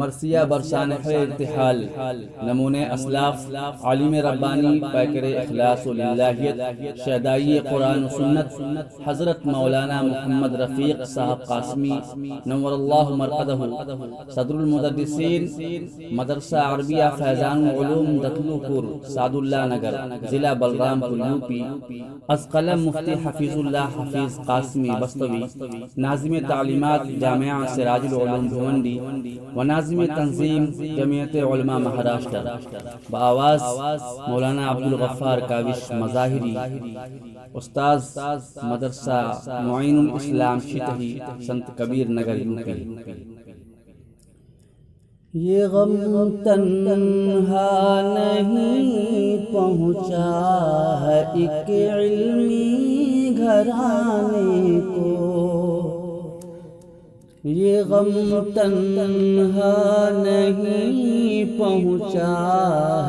مرثیہ برسانح ارتحال، نمونِ اسلاف، عالم ربانی پیکر اخلاص و للہیت، شہدائی قرآن و سنت، حضرت مولانا محمد رفیق صاحب قاسمی نور اللہ مرقدہ، صدر المدرسین، مدرسہ عربیہ فیضان علوم دتلو پور، سعد اللہ نگر، ضلع بلرام پور یوپی۔ از قلم مفتی حفیظ اللہ حفیظ قاسمی بستوی، ناظم تعلیمات جامعہ سراج العلوم بھونڈی و ناظم تنظیم جمعیت علماء مہاراشٹر، بآواز مولانا عبدالغفار کاوش مظاہری، استاذ مدرسہ معین الاسلام شتہی، سنت کبیر نگر یوپی۔ یہ غم تنہا نہیں پہنچا ہے ایک علمی گھرانے کو، یہ غم تنہا نہیں پہنچا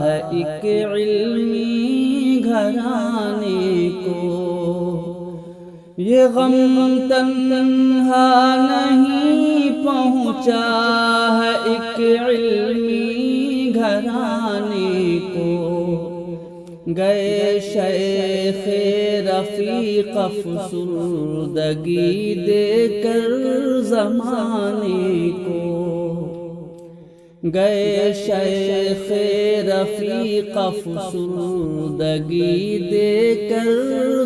ہے ایک علمی گھرانے کو، یہ غم تنہا نہیں پہنچا ہے ایک علمی گھرانے کو، گئے شیخ رفیق افسردگی دے کر زمانے کو، گئے شیخ رفیق افسردگی دے کر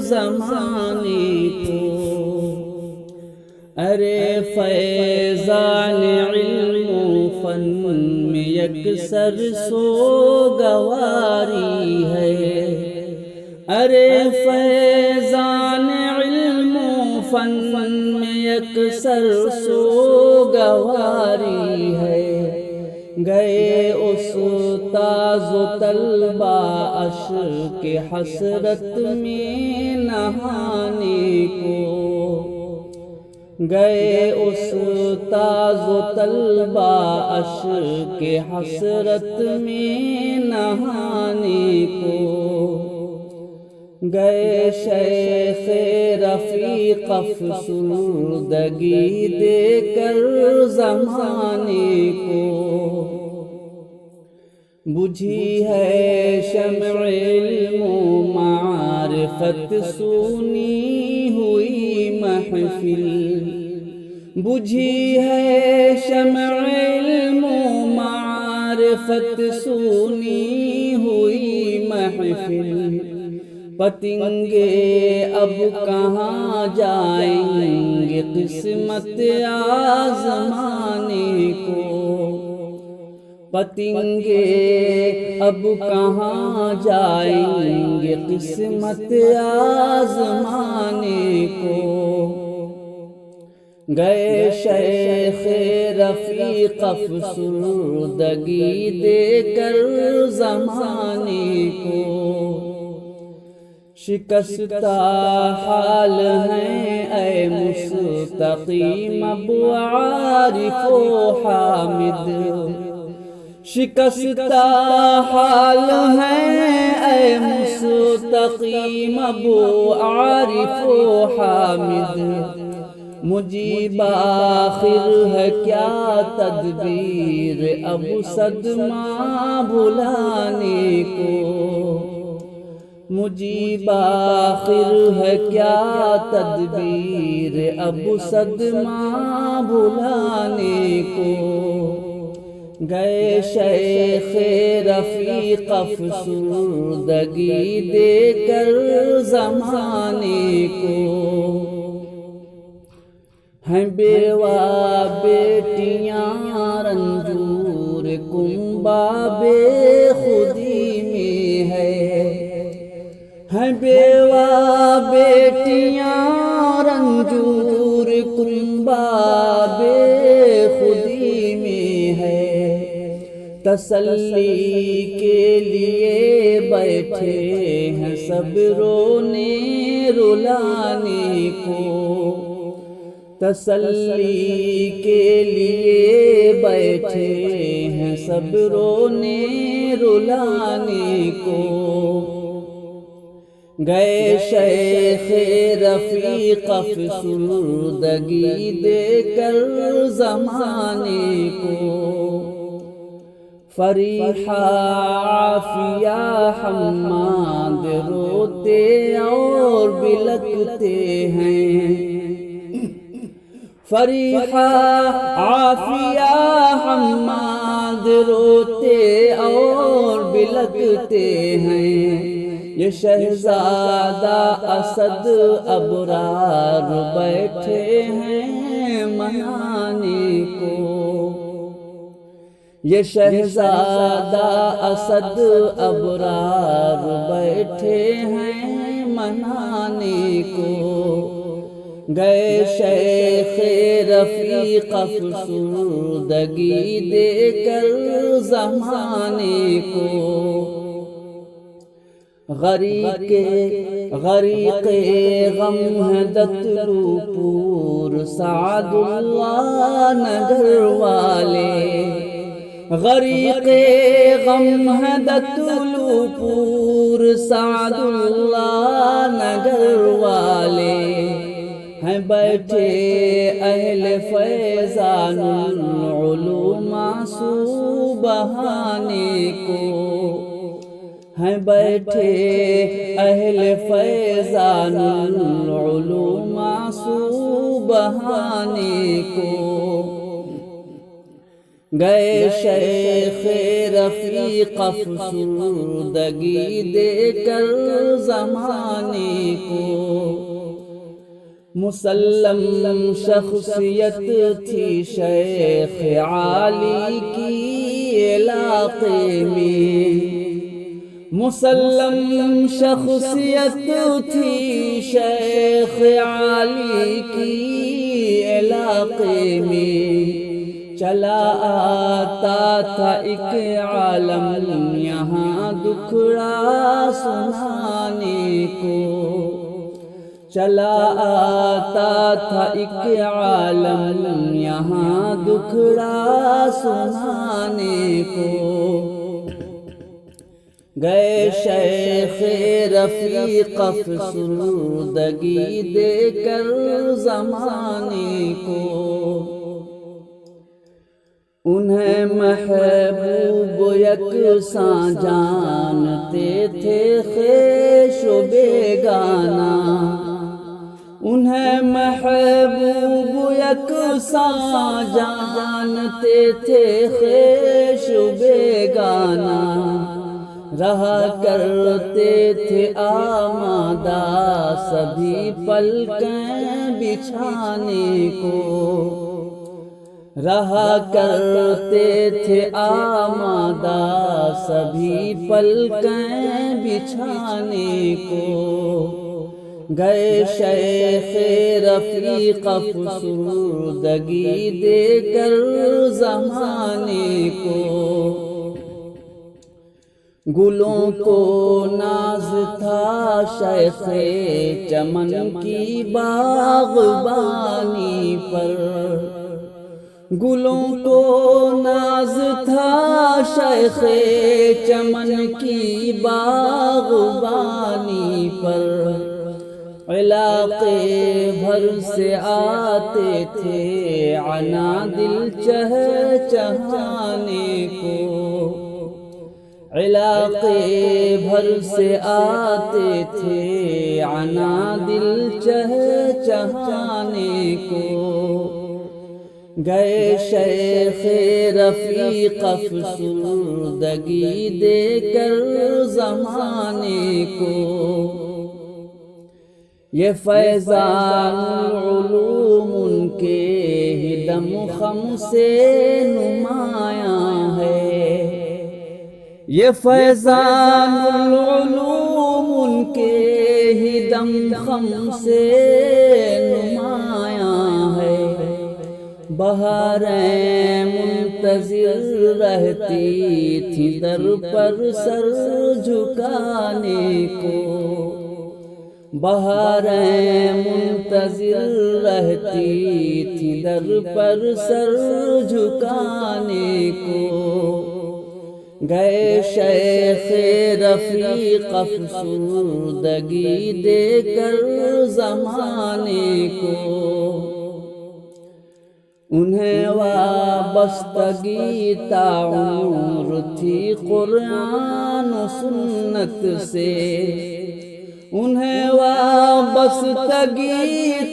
زمانے کو، ارے فیضان علم و فن میں یکسر سوگواری ہے، ارے فیضان علم و فن میں یکسر سوگواری ہے، گئے استاذ و طلبہ اشک حسرت میں نہانے کو، گئے استاذ و طلبہ اشک حسرت میں نہانے کو، گئے شیخ رفیق افسردگی دے کر زمانے کو، بجھی ہے شمع علم و معرفت سونی ہوئی محفل، بجھی ہے شمع علم و معرفت سونی ہوئی محفل، پتنگے اب کہاں جائیں گے قسمت آزمانے کو، پتنگے اب کہاں جائیں گے قسمت آزمانے کو، گئے شیخ رفیق افسردگی دے کر زمانے کو، شکستہ حال ہیں اے مستقیم ابو عارف و حامد، شکستہ حال ہیں اے مستقیم ابو عارف و حامد، مجیب آخر ہے کیا تدبیر اب صدمہ بھلانے کو، مجیب آخر ہے کیا تدبیر اب صدمہ بھلانے کو، گئے شیخ رفیق افسردگی دے کر زمانے کو، ہیں بیوہ بیٹیاں رنجور کنبہ بے خودی میں ہے، ہیں بیوہ بیٹیاں رنجور کنبہ بے خودی میں ہے، تسلی کے لیے بیٹھے ہیں سب رونے رلانے کو، تسلی کے لیے بیٹھے ہیں سب رونے رلانے کو، گئے شیخ رفیق افسردگی دے کر زمانے کو، فریحہ عافیہ حماد روتے اور بلکتے ہیں، فریحہ عافیہ حماد روتے اور بلکتے ہیں، یہ شہزادہ اسد ابرار بیٹھے ہیں منانے کو، یہ شہزادہ اسد ابرار بیٹھے ہیں منانے کو، گئے شیخ رفیق افسردگی دے کر زمانے کو، غریق غم ہے دتلو پور سعد اللہ نگر والے، غریق غم ہے دتلو پور سعد اللہ نگر والے، ہیں بیٹھے اہل فیضان العلوم آنسو بہانے کو، ہیں بیٹھے اہل فیضان العلوم آنسو بہانے کو، گئے شیخ رفیق افسردگی دے کر زمانے کو، مسلم شخصیت تھی شیخ عالی کی علاقے میں، مسلم شخصیت تھی شیخ عالی کی علاقے میں، چلا آتا تھا ایک عالم یہاں دکھڑا سنانے کو، چلا آتا تھا ایک عالم یہاں دکھڑا سنانے کو، گئے شیخ رفیق افسردگی دے کر زمانے کو، انہیں محبوب یکساں جانتے تھے خویش و بیگانہ، انہیں محبوب یکساں جانتے تھے خویش و بیگانہ، رہا کرتے تھے آمادہ سبھی پلکیں بچھانے کو، رہا کرتے تھے آمادہ سبھی پلکیں بچھانے کو، گئے شیخ رفیق افسردگی دے کر زمانے کو، گلوں کو ناز تھا شیخ چمن کی باغبانی پر، گلوں کو ناز تھا شیخ چمن کی باغبانی پر، علاقے بھر سے آتے تھے عنا دل چہچہانے کو، علاقے بھر سے آتے تھے عنا دل چہچہانے کو، گئے شیخ رفیق افسردگی دے کر زمانے کو، یہ فیضان العلوم ان کے ہی دم خم سے نمایاں ہے، یہ فیضان العلوم ان کے ہی دم خم سے نمایاں ہے، بہاریں منتظر رہتی تھی در پر سر جھکانے کو، بہاریں منتظر رہتی تھی در پر سر جھکانے کو، گئے شیخ رفیق افسردگی دے کر زمانے کو، انہیں وابستگی تا عمر تھی قرآن و سنت سے، انہیں وابستگی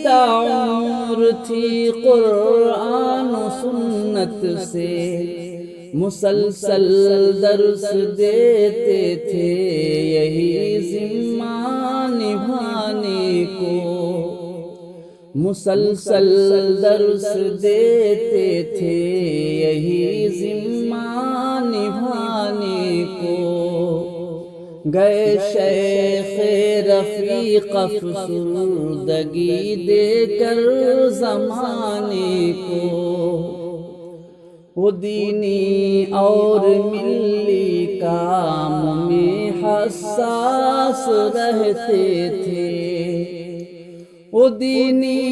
تا عمر تھی قرآن و سنت سے، مسلسل درس دیتے تھے یہی ذمہ نبھانے کو، مسلسل درس دیتے تھے یہی ذمہ نبھانے کو، گئے شیخ رفیق افسردگی دے کر زمانے کو، وہ دینی اور ملی کام میں حساس رہتے تھے، وہ دینی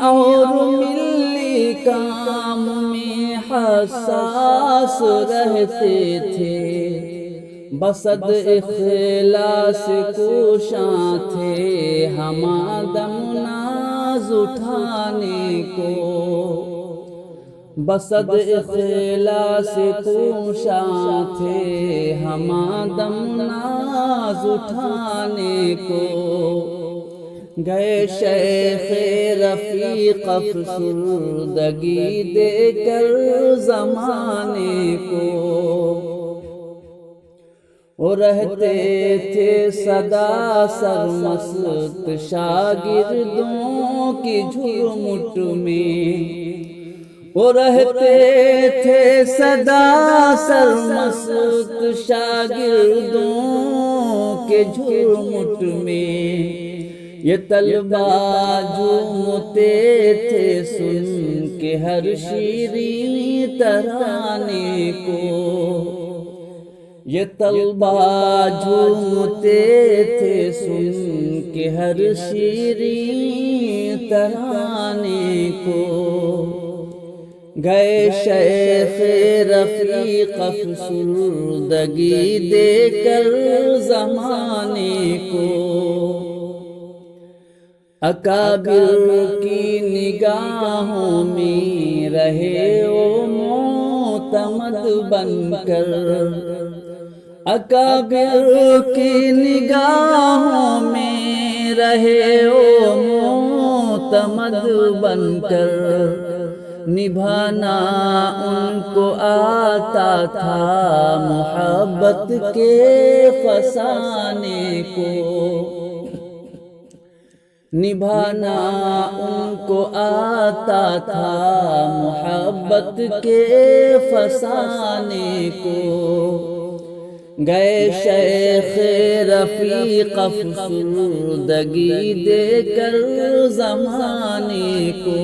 اور ملی کام میں حساس رہتے تھے، بصد اخلاص کوشاں تھے ہمہ دم ناز اٹھانے کو، بصد اخلاص کوشاں تھے ہمہ دم ناز اٹھانے کو، گئے شیخ رفیق افسردگی دے کر زمانے کو، وہ رہتے تھے سدا سرمست شاگردوں کی جھرمٹ میں، وہ رہتے تھے سدا سرمست شاگردوں کے جھرمٹ میں، یہ طلبہ جھومتے تھے سن کے ہر شیریں ترانے کو، یہ طلبہ جھومتے تھے سن کے ہر شیریں ترانے کو، گئے شیخ رفیق افسردگی دے کر زمانے کو، اکابر کی نگاہوں میں رہے وہ معتمد بن کر، اکابر کی نگاہوں میں رہے وہ معتمد بن کر، نبھانا ان کو آتا تھا محبت کے فسانے کو، نبھانا ان کو آتا تھا محبت کے فسانے کو، گئے شیخ رفیق افسردگی دے کر زمانے کو،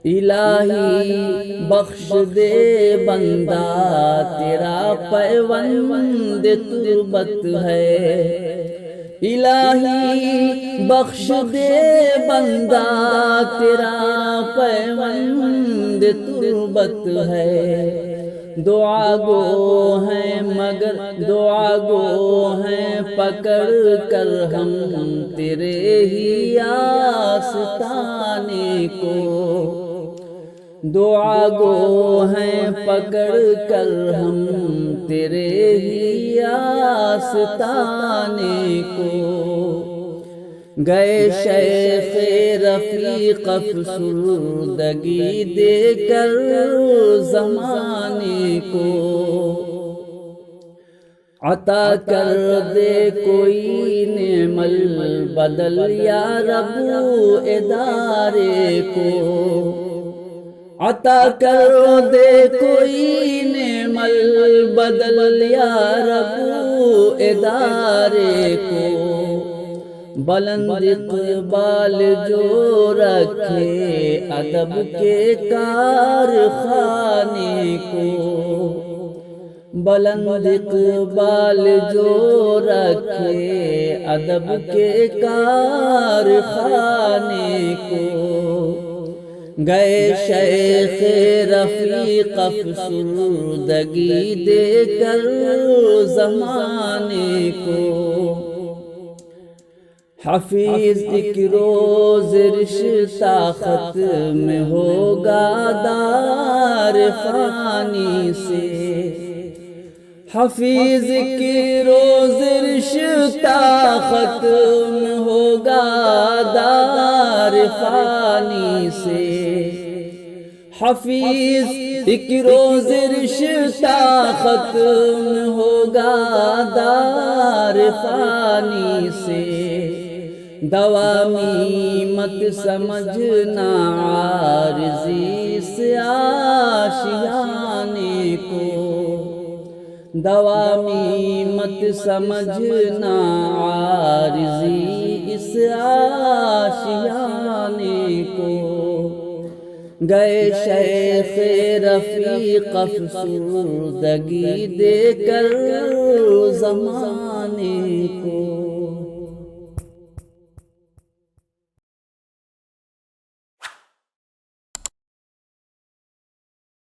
الہی بخش دے بندہ تیرا پیوند تربت ہے، الہی بخش دے بندہ تیرا پیوند تربت ہے، دعا گو ہیں مگر دعا گو ہیں پکڑ کر ہم تیرے ہی آستانے کو، دعا گو ہیں پکڑ کر ہم تیرے ہی آستانے کو، گئے شیخ رفیق افسردگی دے کر زمانے کو، عطا کر دے کوئی نعم البدل یا رب ادارے کو، عطا کر دے کوئی نعم البدل یا رب ادارے کو، بلند اقبال جو رکھے ادب کے کارخانے کو، بلند اقبال جو رکھے ادب کے کارخانے کو، گئے شیخ رفیق افسردگی دے کر زمانے کو، حفیظ ایک روز رشتہ ختم ہوگا دار فانی سے، حفیظ کی روز رشتہ ختم ہوگا دار فانی سے، حفیظ ایک روز رشتہ ختم ہوگا دار فانی سے، دوامی مت سمجھنا عارضی سے آشیانے کو، دوامی مت سمجھنا عارضی اس آشیانے کو، گئے شیخ رفیق افسردگی دے کر زمان